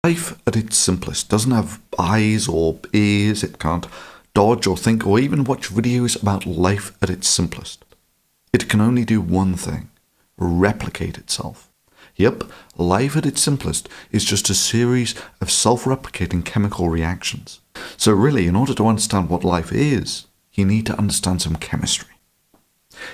Life at its simplest doesn't have eyes or ears, it can't dodge or think or even watch videos about life at its simplest. It can only do one thing: replicate itself. Yep, life at its simplest is just a series of self-replicating chemical reactions. So really, in order to understand what life is, you need to understand some chemistry.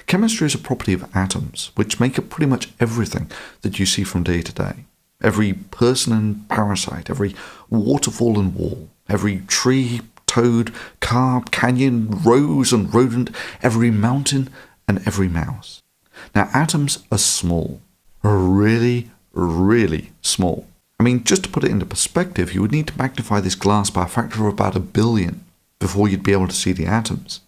Chemistry is a property of atoms, which make up pretty much everything that you see from day to day. Every person and parasite, every waterfall and wall, every tree, toad, carp, canyon, rose and rodent, every mountain and every mouse. Now, atoms are small. Really, really small. I mean, just to put it into perspective, you would need to magnify this glass by a factor of about 1 billion before you'd be able to see the atoms.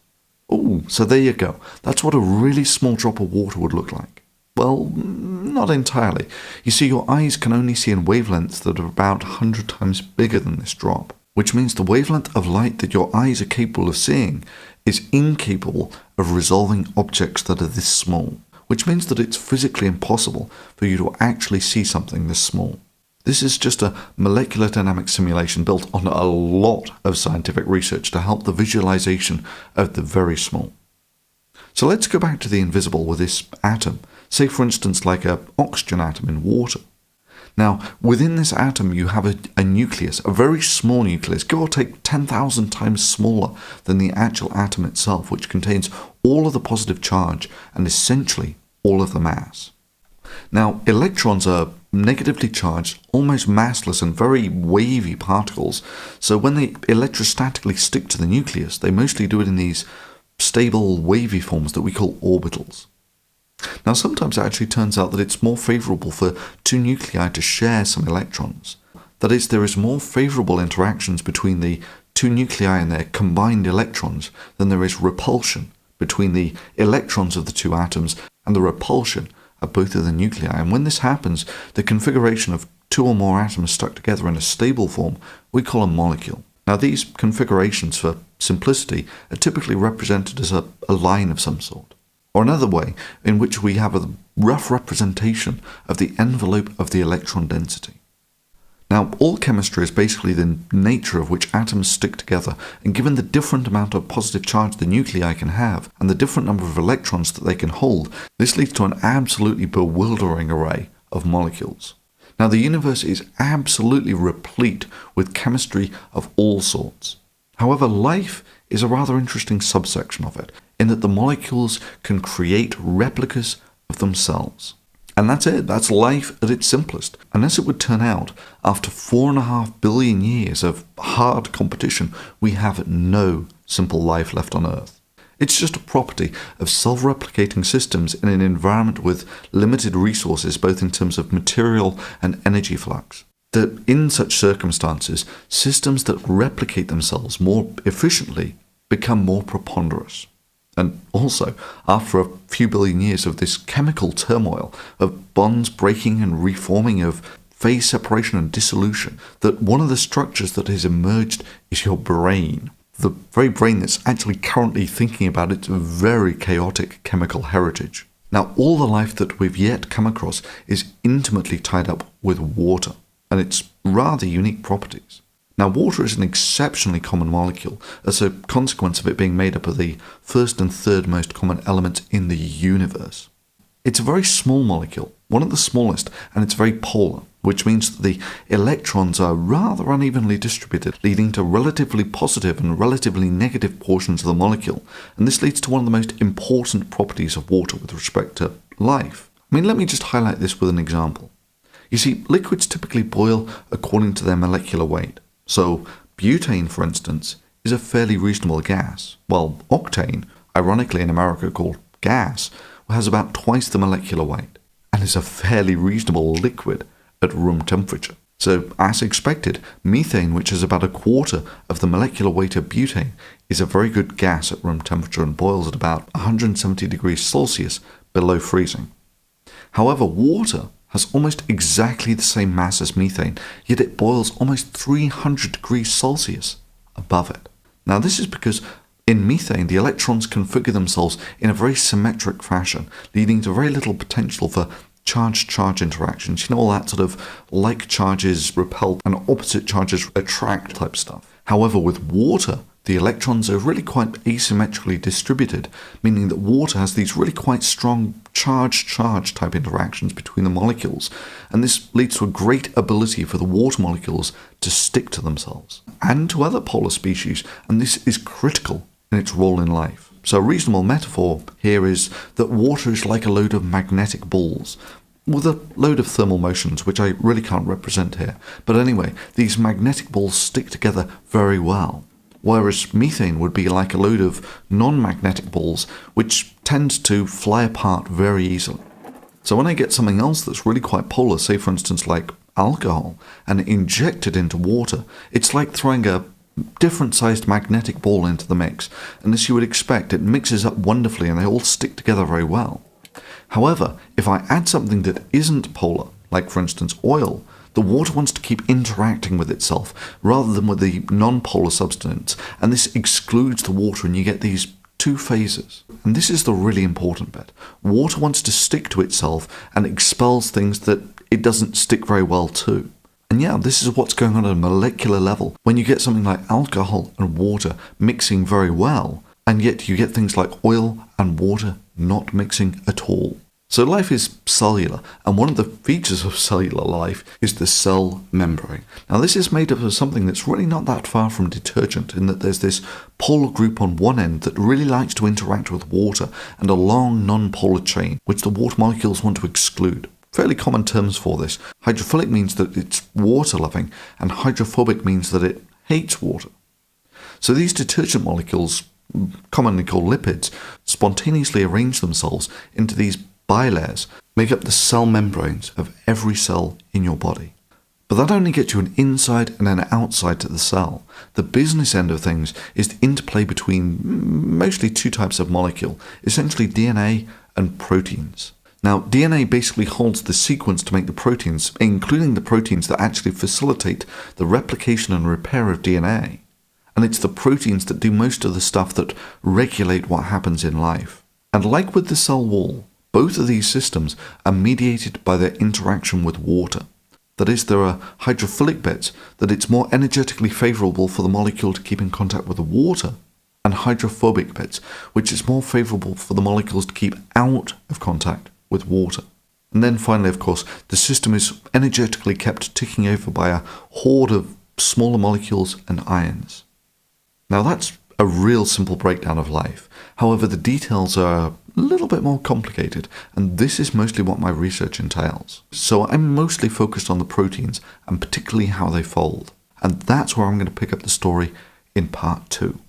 Oh, so there you go. That's what a really small drop of water would look like. Well, not entirely. You see, your eyes can only see in wavelengths that are about 100 times bigger than this drop, which means the wavelength of light that your eyes are capable of seeing is incapable of resolving objects that are this small, which means that it's physically impossible for you to actually see something this small. This is just a molecular dynamics simulation built on a lot of scientific research to help the visualization of the very small. So let's go back to the invisible with this atom, say for instance like an oxygen atom in water. Now, within this atom you have a nucleus, a very small nucleus, give or take 10,000 times smaller than the actual atom itself, which contains all of the positive charge and essentially all of the mass. Now, electrons are negatively charged, almost massless and very wavy particles, so when they electrostatically stick to the nucleus, they mostly do it in these stable wavy forms that we call orbitals. Now, sometimes it actually turns out that it's more favourable for two nuclei to share some electrons. That is, there is more favourable interactions between the two nuclei and their combined electrons than there is repulsion between the electrons of the two atoms and the repulsion of both of the nuclei. And when this happens, the configuration of two or more atoms stuck together in a stable form we call a molecule. Now, these configurations, for simplicity, are typically represented as a line of some sort, or another way in which we have a rough representation of the envelope of the electron density. Now, all chemistry is basically the nature of which atoms stick together, and given the different amount of positive charge the nuclei can have, and the different number of electrons that they can hold, this leads to an absolutely bewildering array of molecules. Now, the universe is absolutely replete with chemistry of all sorts. However, life is a rather interesting subsection of it, in that the molecules can create replicas of themselves. And that's it, that's life at its simplest. Unless it would turn out, after 4.5 billion years of hard competition, we have no simple life left on Earth. It's just a property of self-replicating systems in an environment with limited resources, both in terms of material and energy flux. That in such circumstances, systems that replicate themselves more efficiently become more preponderous. And also, after a few billion years of this chemical turmoil, of bonds breaking and reforming, of phase separation and dissolution, that one of the structures that has emerged is your brain. The very brain that's actually currently thinking about its very chaotic chemical heritage. Now, all the life that we've yet come across is intimately tied up with water and its rather unique properties. Now, water is an exceptionally common molecule as a consequence of it being made up of the first and third most common elements in the universe. It's a very small molecule, one of the smallest, and it's very polar, which means that the electrons are rather unevenly distributed, leading to relatively positive and relatively negative portions of the molecule, and this leads to one of the most important properties of water with respect to life. I mean, let me just highlight this with an example. You see, liquids typically boil according to their molecular weight. So, butane, for instance, is a fairly reasonable gas, while octane, ironically in America called gas, has about twice the molecular weight, and is a fairly reasonable liquid at room temperature. So, as expected, methane, which is about 1/4 of the molecular weight of butane, is a very good gas at room temperature and boils at about 170 degrees Celsius below freezing. However, water has almost exactly the same mass as methane, yet it boils almost 300 degrees Celsius above it. Now, this is because in methane, the electrons configure themselves in a very symmetric fashion, leading to very little potential for charge-charge interactions. You know, all that sort of like charges repel and opposite charges attract type stuff. However, with water, the electrons are really quite asymmetrically distributed, meaning that water has these really quite strong charge-charge type interactions between the molecules, and this leads to a great ability for the water molecules to stick to themselves and to other polar species, and this is critical in its role in life. So a reasonable metaphor here is that water is like a load of magnetic balls with a load of thermal motions, which I really can't represent here. But anyway, these magnetic balls stick together very well, whereas methane would be like a load of non-magnetic balls, which tend to fly apart very easily. So when I get something else that's really quite polar, say for instance like alcohol, and inject it into water, it's like throwing a different sized magnetic ball into the mix, and as you would expect, it mixes up wonderfully and they all stick together very well. However, if I add something that isn't polar, like for instance oil, the water wants to keep interacting with itself rather than with the non-polar substance, and this excludes the water and you get these two phases. And this is the really important bit. Water wants to stick to itself and expels things that it doesn't stick very well to. And yeah, this is what's going on at a molecular level when you get something like alcohol and water mixing very well, and yet you get things like oil and water not mixing at all. So life is cellular, and one of the features of cellular life is the cell membrane. Now this is made up of something that's really not that far from detergent, in that there's this polar group on one end that really likes to interact with water, and a long non-polar chain which the water molecules want to exclude. Fairly common terms for this. Hydrophilic means that it's water-loving, and hydrophobic means that it hates water. So these detergent molecules, commonly called lipids, spontaneously arrange themselves into these bilayers, make up the cell membranes of every cell in your body. But that only gets you an inside and an outside to the cell. The business end of things is the interplay between mostly two types of molecule, essentially DNA and proteins. Now, DNA basically holds the sequence to make the proteins, including the proteins that actually facilitate the replication and repair of DNA. And it's the proteins that do most of the stuff that regulate what happens in life. And like with the cell wall, both of these systems are mediated by their interaction with water. That is, there are hydrophilic bits that it's more energetically favorable for the molecule to keep in contact with the water, and hydrophobic bits, which is more favorable for the molecules to keep out of contact with water. And then finally, of course, the system is energetically kept ticking over by a horde of smaller molecules and ions. Now that's a real simple breakdown of life. However, the details are a little bit more complicated, and this is mostly what my research entails. So I'm mostly focused on the proteins, and particularly how they fold. And that's where I'm going to pick up the story in part 2.